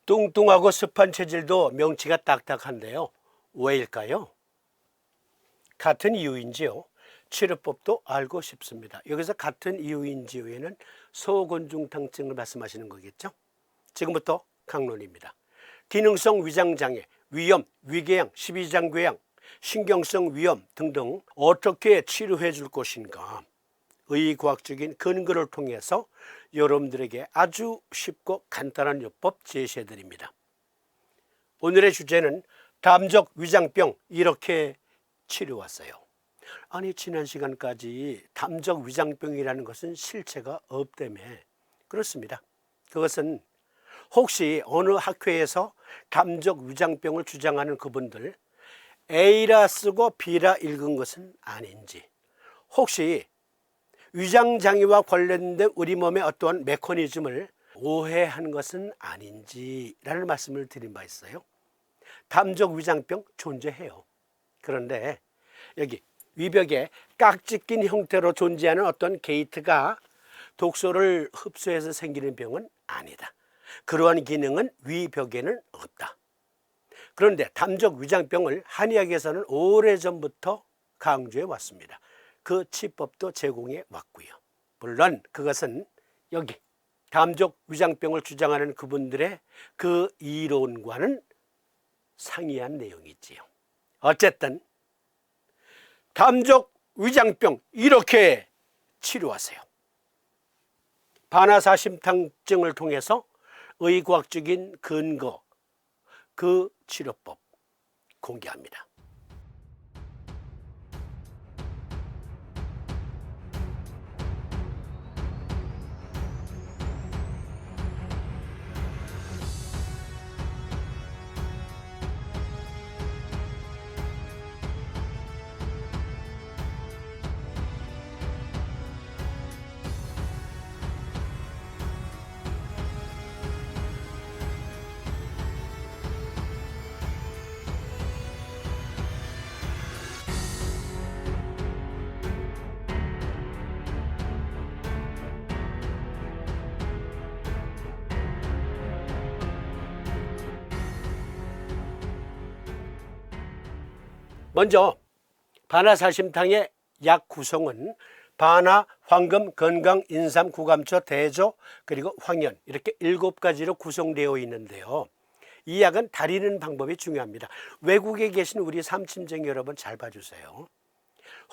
뚱뚱하고 습한 체질도 명치가 딱딱한데요. 왜일까요? 같은 이유인지요. 치료법도 알고 싶습니다. 여기서 같은 이유인지요에는 소곤중탕증을 말씀하시는 거겠죠? 지금부터 강론입니다. 기능성 위장장애, 위염, 위궤양, 십이장궤양, 신경성 위염 등등 어떻게 치료해 줄 것인가, 의과학적인 근거를 통해서 여러분들에게 아주 쉽고 간단한 요법 제시해 드립니다. 오늘의 주제는 담적 위장병 이렇게 치료왔어요. 아니, 지난 시간까지 담적 위장병이라는 것은 실체가 없다며. 그렇습니다. 그것은 혹시 어느 학회에서 담적 위장병을 주장하는 그분들 A라 쓰고 B라 읽은 것은 아닌지, 혹시 위장장애와 관련된 우리 몸의 어떠한 메커니즘을 오해한 것은 아닌지라는 말씀을 드린 바 있어요. 담적 위장병 존재해요. 그런데 여기 위벽에 깍지 낀 형태로 존재하는 어떤 게이트가 독소를 흡수해서 생기는 병은 아니다. 그러한 기능은 위벽에는 없다. 그런데 담적 위장병을 한의학에서는 오래전부터 강조해 왔습니다. 그 치법도 제공해 왔고요. 물론 그것은 여기 담적 위장병을 주장하는 그분들의 그 이론과는 상이한 내용이지요. 어쨌든 담적 위장병 이렇게 치료하세요. 반화사심탕증을 통해서 의과학적인 근거, 그 치료법 공개합니다. 먼저 반화사심탕의 약 구성은 반화, 황금, 건강, 인삼, 구감초, 대조, 그리고 황연 이렇게 7가지로 구성되어 있는데요. 이 약은 다리는 방법이 중요합니다. 외국에 계신 우리 삼친쟁이 여러분 잘 봐주세요.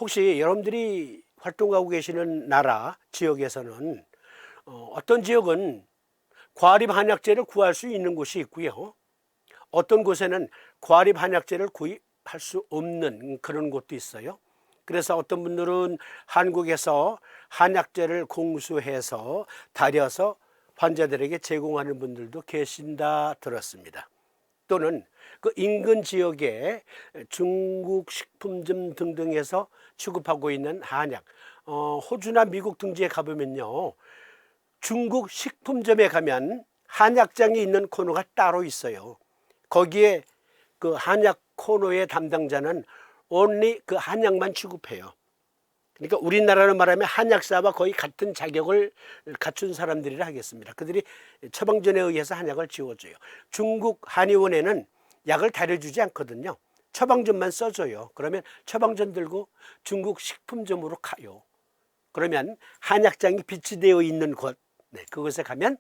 혹시 여러분들이 활동하고 계시는 나라, 지역에서는 어떤 지역은 과립 한약재를 구할 수 있는 곳이 있고요. 어떤 곳에는 과립 한약재를 구입할 수 없는 그런 곳도 있어요. 그래서 어떤 분들은 한국에서 한약재를 공수해서 다려서 환자들에게 제공하는 분들도 계신다 들었습니다. 또는 그 인근 지역에 중국 식품점 등등에서 취급하고 있는 한약, 호주나 미국 등지에 가보면요, 중국 식품점에 가면 한약장이 있는 코너가 따로 있어요. 거기에 그 한약 코너의 담당자는 only 그 한약만 취급해요. 그러니까 우리나라로 말하면 한약사와 거의 같은 자격을 갖춘 사람들이라 하겠습니다. 그들이 처방전에 의해서 한약을 지어줘요. 중국 한의원에는 약을 다려주지 않거든요. 처방전만 써줘요. 그러면 처방전 들고 중국 식품점으로 가요. 그러면 한약장이 비치되어 있는 곳, 그곳에 가면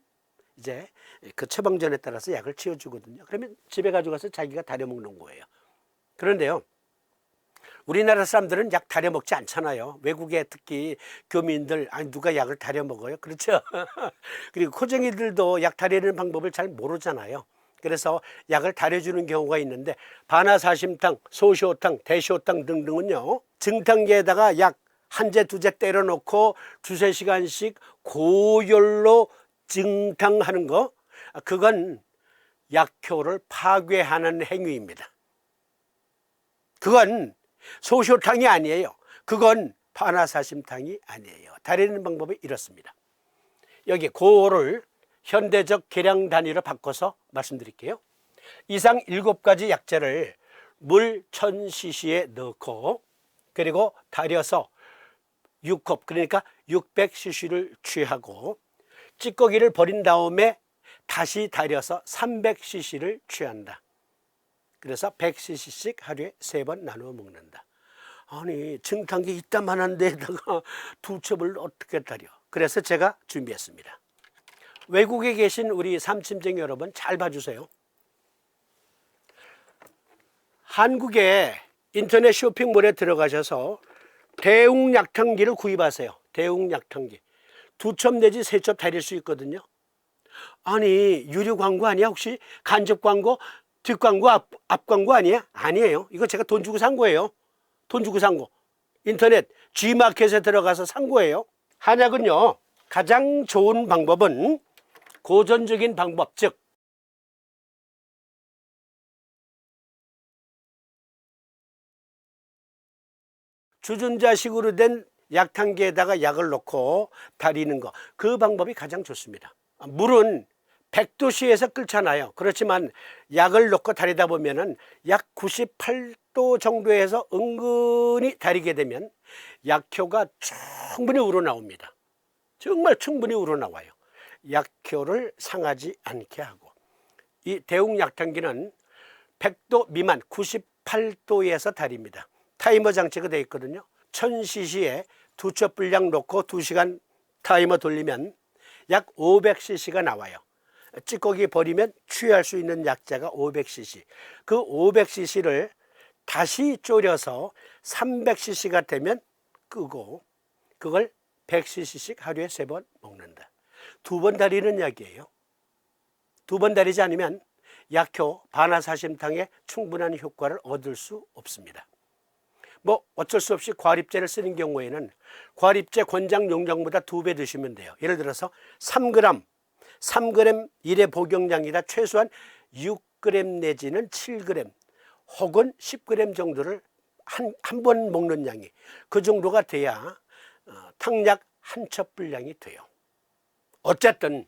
이제 그 처방전에 따라서 약을 지어주거든요. 그러면 집에 가져가서 자기가 다려 먹는 거예요. 그런데요, 우리나라 사람들은 약 다려 먹지 않잖아요. 외국에 특히 교민들, 아니 누가 약을 다려 먹어요? 그렇죠? 그리고 코쟁이들도 약 다리는 방법을 잘 모르잖아요. 그래서 약을 다려주는 경우가 있는데 반화사심탕, 소시호탕, 대시호탕 등등은요, 증탕기에다가 약 한 재, 2재 때려 놓고 2~3시간씩 고열로 증탕하는 거, 그건 약효를 파괴하는 행위입니다. 그건 소시호탕이 아니에요. 그건 반화사심탕이 아니에요. 다리는 방법이 이렇습니다. 여기 고를 현대적 계량 단위로 바꿔서 말씀드릴게요. 이상 7가지 약재를 물 1000cc에 넣고 그리고 달여서 6컵, 그러니까 600cc를 취하고 찌꺼기를 버린 다음에 다시 달여서 300cc를 취한다. 그래서 100cc씩 하루에 3번 나누어 먹는다. 아니, 증탕기 이따만한 데다가 2첩을 어떻게 달여? 그래서 제가 준비했습니다. 외국에 계신 우리 삼침쟁이 여러분 잘 봐주세요. 한국에 인터넷 쇼핑몰에 들어가셔서 대웅약탕기를 구입하세요. 대웅약탕기. 2첩 내지 3첩 달일 수 있거든요. 아니, 유료 광고 아니야? 혹시 간접 광고, 뒷 광고, 앞 광고 아니야? 아니에요. 이거 제가 돈 주고 산 거예요. 돈 주고 산 거. 인터넷 G마켓에 들어가서 산 거예요. 한약은요, 가장 좋은 방법은 고전적인 방법, 즉 주전자식으로 된 약탕기에다가 약을 넣고 달이는 거, 그 방법이 가장 좋습니다. 물은 100도씨에서 끓잖아요. 그렇지만 약을 넣고 달이다 보면은 약 98도 정도에서 은근히 달이게 되면 약효가 충분히 우러나옵니다. 정말 충분히 우러나와요. 약효를 상하지 않게 하고, 이 대웅약탕기는 100도 미만 98도에서 달입니다. 타이머 장치가 되어 있거든요. 1000cc에 2첩 분량 넣고 2시간 타이머 돌리면 약 500cc가 나와요. 찌꺼기 버리면 취할 수 있는 약자가 500cc. 그 500cc를 다시 졸여서 300cc가 되면 끄고, 그걸 100cc씩 하루에 3번 먹는다. 2번 달이는 약이에요. 2번 달이지 않으면 약효 반화사심탕에 충분한 효과를 얻을 수 없습니다. 뭐 어쩔 수 없이 과립제를 쓰는 경우에는 과립제 권장 용량보다 2배 드시면 돼요. 예를 들어서 3g 1의 복용량이다 최소한 6g 내지는 7g 혹은 10g 정도를 한 번 먹는 양이, 그 정도가 돼야 탕약 한 첩 분량이 돼요. 어쨌든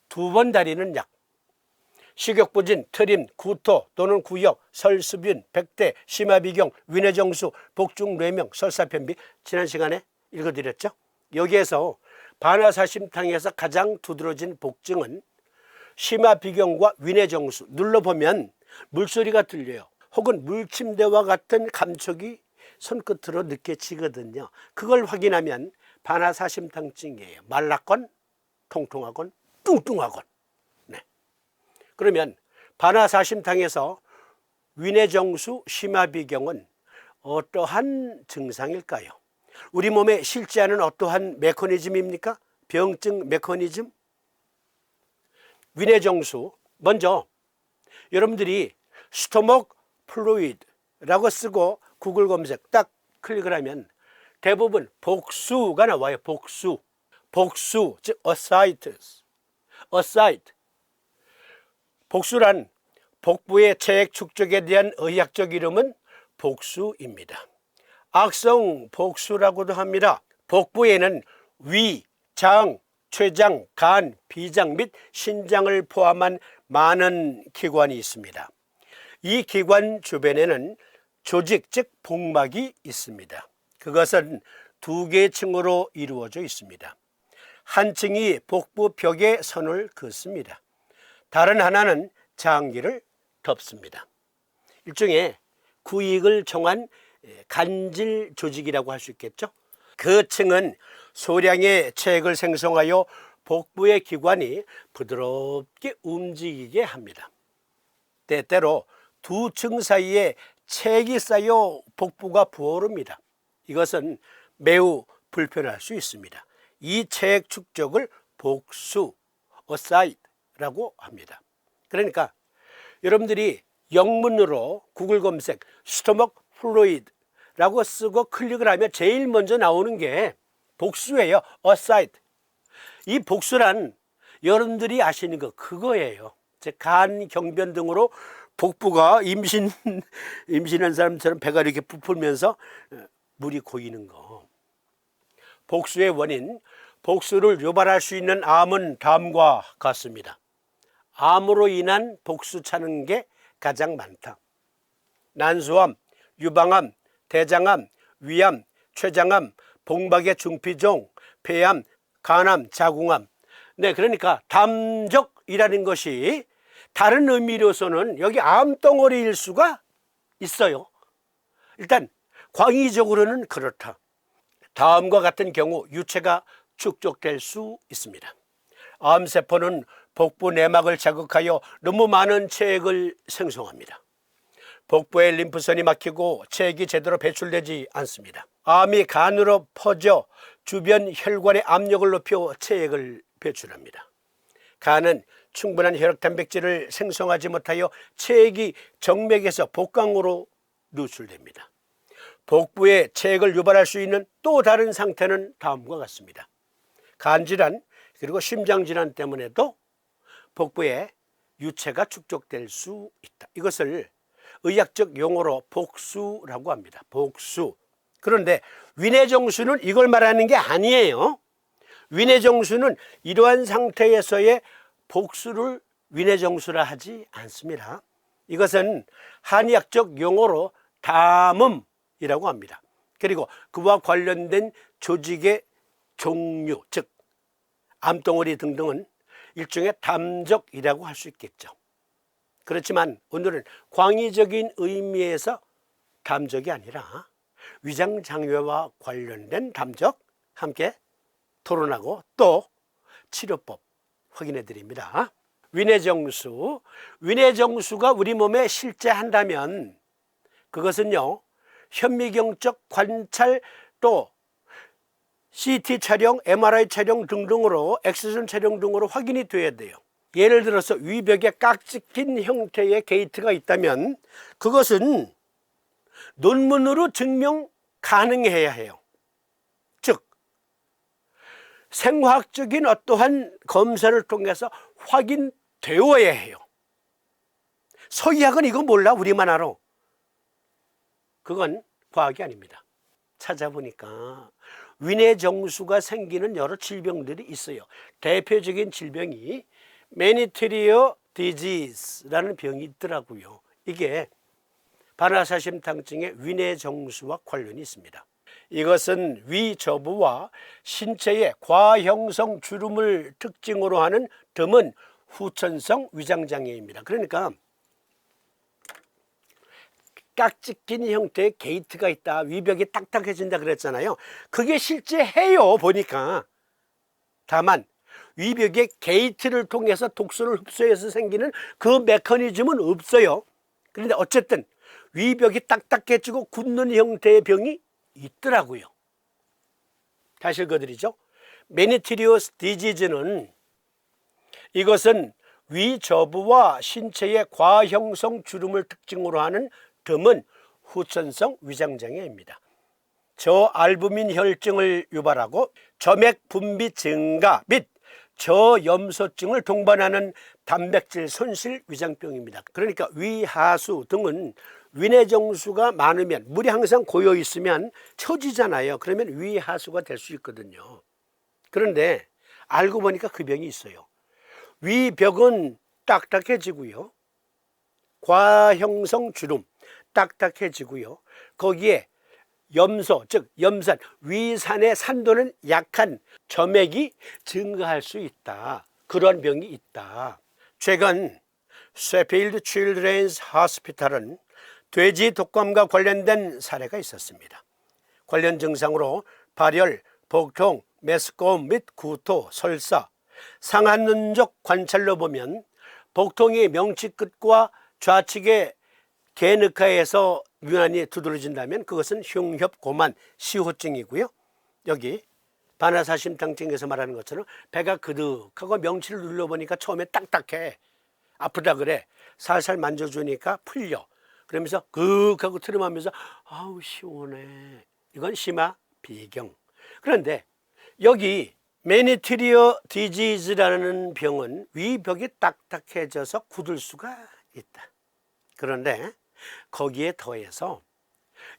2번 달이는 약, 식욕부진, 트림, 구토 또는 구역, 설수균, 백대, 심화비경, 위내정수, 복중, 뇌명, 설사편비, 지난 시간에 읽어드렸죠. 여기에서 반화사심탕에서 가장 두드러진 복증은 심화비경과 위내정수. 눌러보면 물소리가 들려요. 혹은 물침대와 같은 감촉이 손끝으로 느껴지거든요. 그걸 확인하면 반화사심탕증이에요. 말랐건 통통하건 뚱뚱하건. 그러면 반화사심탕에서 위내정수, 심화비경은 어떠한 증상일까요? 우리 몸에 실제하는 어떠한 메커니즘입니까? 병증 메커니즘? 위내정수, 먼저 여러분들이 스토먹 플루이드라고 쓰고 구글 검색 딱 클릭을 하면 대부분 복수가 나와요. 복수, 즉 ascites. 복수란 복부의 체액 축적에 대한 의학적 이름은 복수입니다. 악성 복수라고도 합니다. 복부에는 위, 장, 췌장, 간, 비장 및 신장을 포함한 많은 기관이 있습니다. 이 기관 주변에는 조직, 즉 복막이 있습니다. 그것은 2개의 층으로 이루어져 있습니다. 한 층이 복부 벽에 선을 긋습니다. 다른 하나는 장기를 덮습니다. 일종의 구익을 정한 간질 조직이라고 할 수 있겠죠. 그 층은 소량의 체액을 생성하여 복부의 기관이 부드럽게 움직이게 합니다. 때때로 2층 사이에 체액이 쌓여 복부가 부어오릅니다. 이것은 매우 불편할 수 있습니다. 이 체액 축적을 복수, ascites 라고 합니다. 그러니까 여러분들이 영문으로 구글 검색 스토먹 플루이드라고 쓰고 클릭을 하면 제일 먼저 나오는 게 복수예요. ascites. 이 복수란 여러분들이 아시는 거 그거예요. 즉 간, 경변 등으로 복부가 임신한 사람처럼 배가 이렇게 부풀면서 물이 고이는 거. 복수의 원인, 복수를 유발할 수 있는 암은 다음과 같습니다. 암으로 인한 복수 차는 게 가장 많다. 난소암, 유방암, 대장암, 위암, 췌장암, 복막의 중피종, 폐암, 간암, 자궁암. 네, 그러니까 담적 암이라는 것이 다른 의미로서는 여기 암덩어리일 수가 있어요. 일단 광의적으로는 그렇다. 다음과 같은 경우 유체가 축적될 수 있습니다. 암세포는 복부 내막을 자극하여 너무 많은 체액을 생성합니다. 복부에 림프선이 막히고 체액이 제대로 배출되지 않습니다. 암이 간으로 퍼져 주변 혈관의 압력을 높여 체액을 배출합니다. 간은 충분한 혈액 단백질을 생성하지 못하여 체액이 정맥에서 복강으로 누출됩니다. 복부에 체액을 유발할 수 있는 또 다른 상태는 다음과 같습니다. 간질환 그리고 심장질환 때문에도 복부에 유체가 축적될 수 있다. 이것을 의학적 용어로 복수라고 합니다. 복수. 그런데 위뇌정수는 이걸 말하는 게 아니에요. 위뇌정수는 이러한 상태에서의 복수를 위뇌정수라 하지 않습니다. 이것은 한의학적 용어로 담음이라고 합니다. 그리고 그와 관련된 조직의 종류, 즉 암덩어리 등등은 일종의 담적이라고 할 수 있겠죠. 그렇지만 오늘은 광의적인 의미에서 담적이 아니라 위장장애와 관련된 담적 함께 토론하고 또 치료법 확인해 드립니다. 위뇌정수가 우리 몸에 실제한다면 그것은요 현미경적 관찰 또 CT 촬영, MRI 촬영 등등으로 엑스선 촬영 등으로 확인이 돼야 돼요. 예를 들어서 위벽에 깍지 낀 형태의 게이트가 있다면 그것은 논문으로 증명 가능해야 해요. 즉 생화학적인 어떠한 검사를 통해서 확인되어야 해요. 서의학은 이거 몰라? 우리만 알아. 그건 과학이 아닙니다. 찾아보니까 위뇌정수가 생기는 여러 질병들이 있어요. 대표적인 질병이 메니트리어 디지즈라는 병이 있더라고요. 이게 반화사심탕증의 위뇌정수와 관련이 있습니다. 이것은 위저부와 신체의 과형성 주름을 특징으로 하는 드문 후천성 위장장애입니다. 그러니까 깍지 낀 형태의 게이트가 있다, 위벽이 딱딱해진다 그랬잖아요. 그게 실제 해요 보니까. 다만 위벽의 게이트를 통해서 독소를 흡수해서 생기는 그 메커니즘은 없어요. 그런데 어쨌든 위벽이 딱딱해지고 굳는 형태의 병이 있더라고요. 다시 읽어드리죠. 메니트리오스 디지즈는 이것은 위저부와 신체의 과형성 주름을 특징으로 하는 드문 후천성 위장장애입니다. 저알부민 혈증을 유발하고 점액 분비 증가 및 저염소증을 동반하는 단백질 손실 위장병입니다. 그러니까 위하수 등은 위뇌정수가 많으면 물이 항상 고여 있으면 처지잖아요. 그러면 위하수가 될 수 있거든요. 그런데 알고 보니까 그 병이 있어요. 위벽은 딱딱해지고요. 과형성 주름 딱딱해지고요. 거기에 염소, 즉 염산, 위산의 산도는 약한 점액이 증가할 수 있다. 그런 병이 있다. 최근 셰필드 칠드렌스 호스피탈은 돼지 독감과 관련된 사례가 있었습니다. 관련 증상으로 발열, 복통, 메스꺼움 및 구토, 설사, 상한눈적 관찰로 보면 복통이 명치 끝과 좌측의 개늑하에서 유난히 두드러진다면 그것은 흉협고만 시호증이고요. 여기 반화사심탕증에서 말하는 것처럼 배가 그득하고 명치를 눌러보니까 처음에 딱딱해. 아프다 그래. 살살 만져주니까 풀려. 그러면서 극하고 트름하면서 아우 시원해. 이건 심화 비경. 그런데 여기 메니트리어 디지즈라는 병은 위벽이 딱딱해져서 굳을 수가 있다. 그런데 거기에 더해서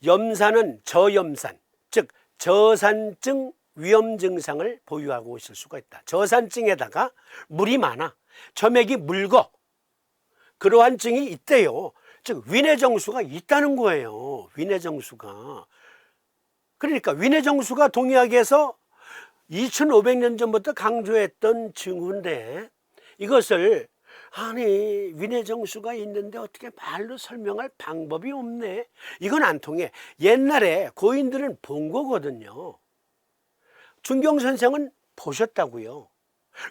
염산은 저염산, 즉 저산증 위험 증상을 보유하고 있을 수가 있다. 저산증에다가 물이 많아, 점액이 묽어, 그러한 증이 있대요. 즉 위뇌정수가 있다는 거예요. 위뇌정수가. 그러니까 위뇌정수가 동의학에서 2500년 전부터 강조했던 증후인데 이것을 아니 위내정수가 있는데 어떻게 말로 설명할 방법이 없네. 이건 안 통해. 옛날에 고인들은 본 거거든요. 준경선생은 보셨다고요.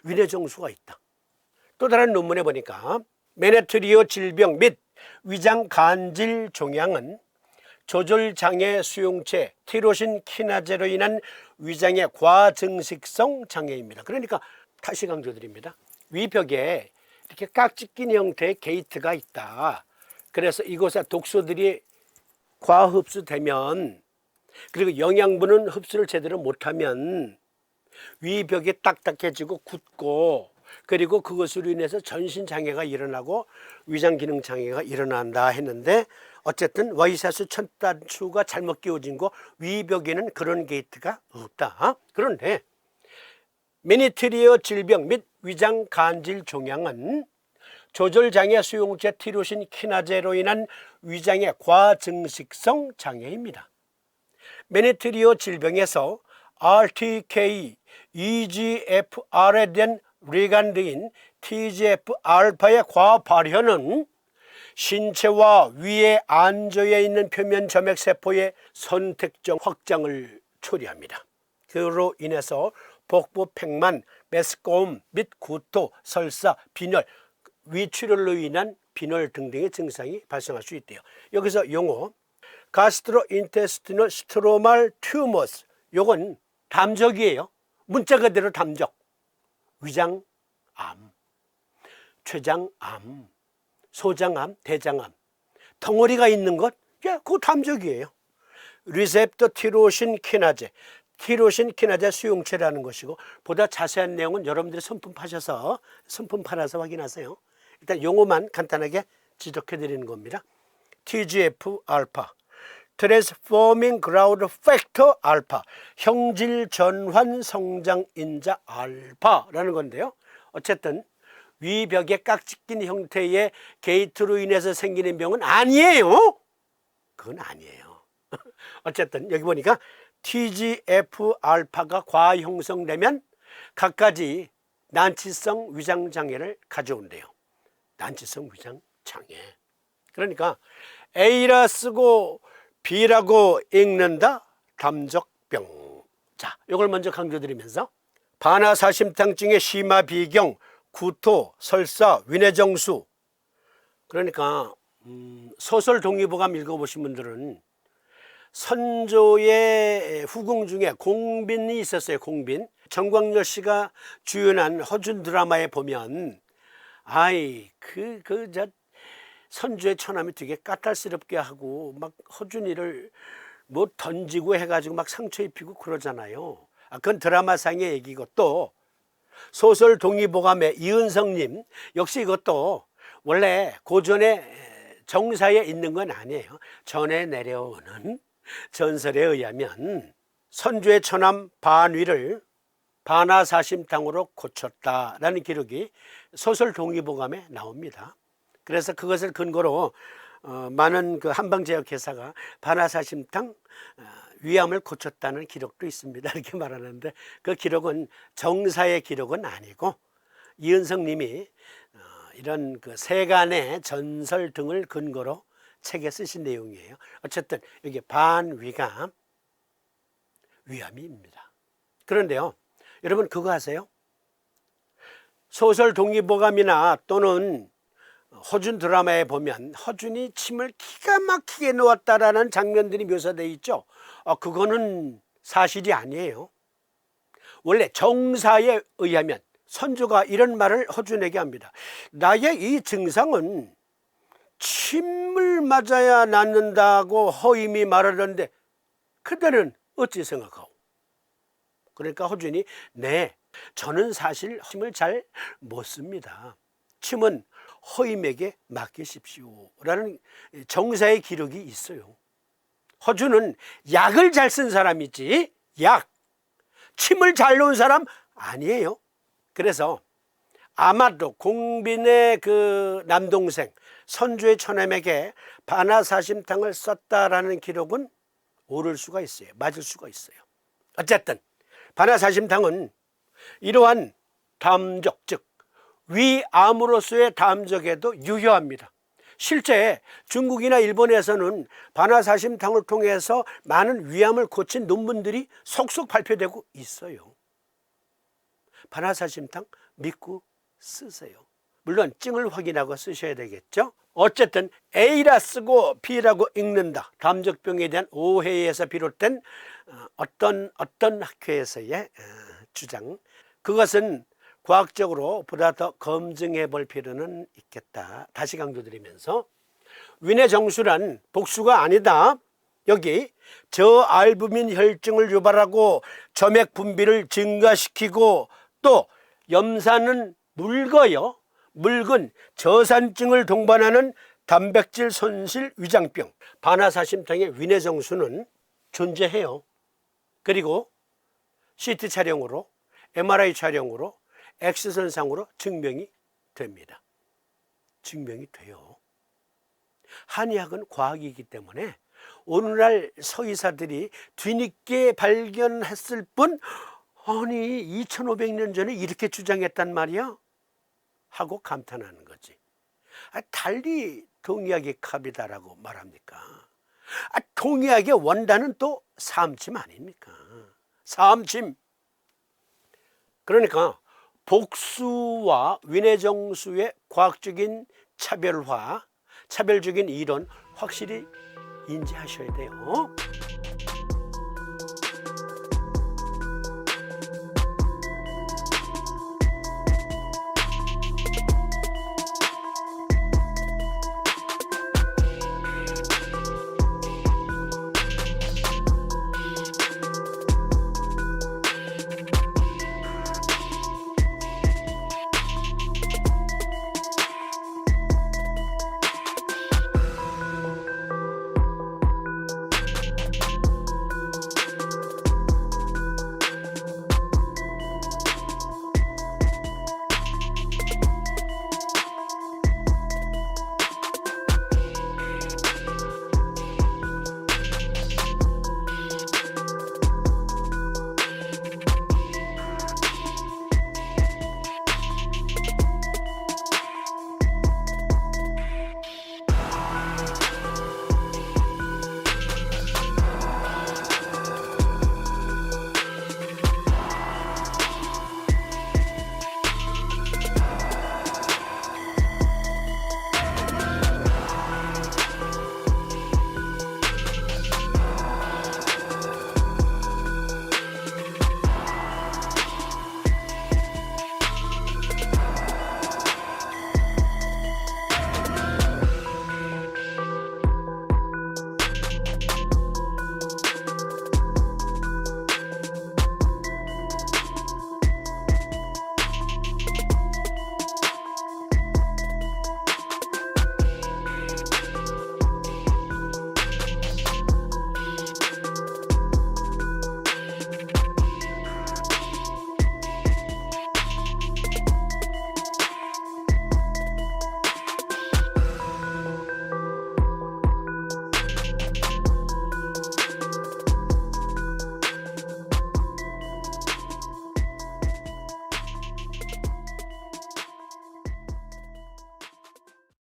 위내정수가 있다. 또 다른 논문에 보니까 메네트리오 질병 및 위장 간질 종양은 조절장애 수용체 티로신 키나제로 인한 위장의 과증식성 장애입니다. 그러니까 다시 강조드립니다. 위벽에 이렇게 깍지 낀 형태의 게이트가 있다. 그래서 이곳에 독소들이 과흡수되면, 그리고 영양분은 흡수를 제대로 못하면 위벽이 딱딱해지고 굳고, 그리고 그것으로 인해서 전신장애가 일어나고 위장기능장애가 일어난다 했는데, 어쨌든 와이셔츠 첨단추가 잘못 끼워진 거 위벽에는 그런 게이트가 없다. 그런데 메니트리오 질병 및 위장 간질 종양은 조절장애 수용체 티로신 키나제로 인한 위장의 과증식성 장애입니다. 메니트리오 질병에서 RTK, EGFR에 대한 리간드인 TGF-알파의 과발현은 신체와 위의 안쪽에 있는 표면 점액세포의 선택적 확장을 초래합니다. 그로 인해서 복부 팽만, 메스꺼움 및 구토, 설사, 빈혈, 위출혈로 인한 빈혈 등등의 증상이 발생할 수 있대요. 여기서 용어 가스트로인테스티널 스트로말 튜머스, 요건 담적이에요. 문자 그대로 담적. 위장암, 췌장암, 소장암, 대장암, 덩어리가 있는 것, 그거 담적이에요. 리셉터 티로신 키나제, 티로신 키나제 수용체라는 것이고, 보다 자세한 내용은 여러분들이 손품 팔아서 확인하세요. 일단 용어만 간단하게 지적해 드리는 겁니다. TGF-알파, 트랜스포밍 그라우드 팩터 알파, 형질 전환 성장 인자 알파라는 건데요. 어쨌든 위벽에 깍지 낀 형태의 게이트로 인해서 생기는 병은 아니에요. 그건 아니에요. 어쨌든 여기 보니까 TGF-알파가 과형성되면 각가지 난치성 위장장애를 가져온대요. 난치성 위장장애. 그러니까 A라 쓰고 B라고 읽는다. 담적병. 자, 이걸 먼저 강조드리면서 반화사심탕증의 심화 비경, 구토, 설사, 위내정수. 그러니까 소설 동의보감 읽어보신 분들은 선조의 후궁 중에 공빈이 있었어요. 공빈. 정광열 씨가 주연한 허준 드라마에 보면 선조의 처남이 되게 까탈스럽게 하고 막 허준이를 뭐 던지고 해가지고 막 상처 입히고 그러잖아요. 그건 드라마상의 얘기고, 또 소설 동의보감의 이은성님 역시 이것도 원래 고전의 정사에 있는 건 아니에요. 전해 내려오는 전설에 의하면 선조의 처남 반위를 반화사심탕으로 고쳤다라는 기록이 소설 동의보감에 나옵니다. 그래서 그것을 근거로 많은 그 한방제약회사가 반화사심탕 위암을 고쳤다는 기록도 있습니다. 이렇게 말하는데 그 기록은 정사의 기록은 아니고 이은성 님이 이런 그 세간의 전설 등을 근거로 책에 쓰신 내용이에요. 어쨌든 여기 반위가 위암입니다. 그런데요, 여러분 그거 아세요? 소설 동의보감이나 또는 허준 드라마에 보면 허준이 침을 기가 막히게 놓았다라는 장면들이 묘사되어 있죠. 그거는 사실이 아니에요. 원래 정사에 의하면 선조가 이런 말을 허준에게 합니다. 나의 이 증상은 침을 맞아야 낫는다고 허임이 말하던데 그대는 어찌 생각하오? 그러니까 허준이 네, 저는 사실 침을 잘 못 씁니다. 침은 허임에게 맡기십시오 라는 정사의 기록이 있어요. 허준은 약을 잘 쓴 사람이지 침을 잘 놓은 사람 아니에요. 그래서 아마도 공빈의 그 남동생 선조의 처남에게 반화사심탕을 썼다라는 기록은 옳을 수가 있어요. 맞을 수가 있어요. 어쨌든 반화사심탕은 이러한 담적, 즉 위암으로서의 담적에도 유효합니다. 실제 중국이나 일본에서는 반화사심탕을 통해서 많은 위암을 고친 논문들이 속속 발표되고 있어요. 반화사심탕 믿고 쓰세요. 물론 증을 확인하고 쓰셔야 되겠죠. 어쨌든 A라 쓰고 B라고 읽는다. 담적병에 대한 오해에서 비롯된 어떤 학회에서의 주장, 그것은 과학적으로 보다 더 검증해 볼 필요는 있겠다. 다시 강조드리면서 윈의 정수란 복수가 아니다. 여기 저알부민 혈증을 유발하고 점액 분비를 증가시키고 또 염산은 묽어요. 묽은 저산증을 동반하는 단백질 손실 위장병, 반화사심탕의 윈의 정수는 존재해요. 그리고 CT 촬영으로, MRI 촬영으로, X선상으로 증명이 됩니다. 증명이 돼요. 한의학은 과학이기 때문에 오늘날 서의사들이 뒤늦게 발견했을 뿐, 아니 2500년 전에 이렇게 주장했단 말이야? 하고 감탄하는 거지. 달리 동의학의 갑이다라고 말합니까? 동의학의 원단은 또 삼침 아닙니까? 삼침. 그러니까 복수와 윈의 정수의 과학적인 차별화, 차별적인 이론 확실히 인지하셔야 돼요.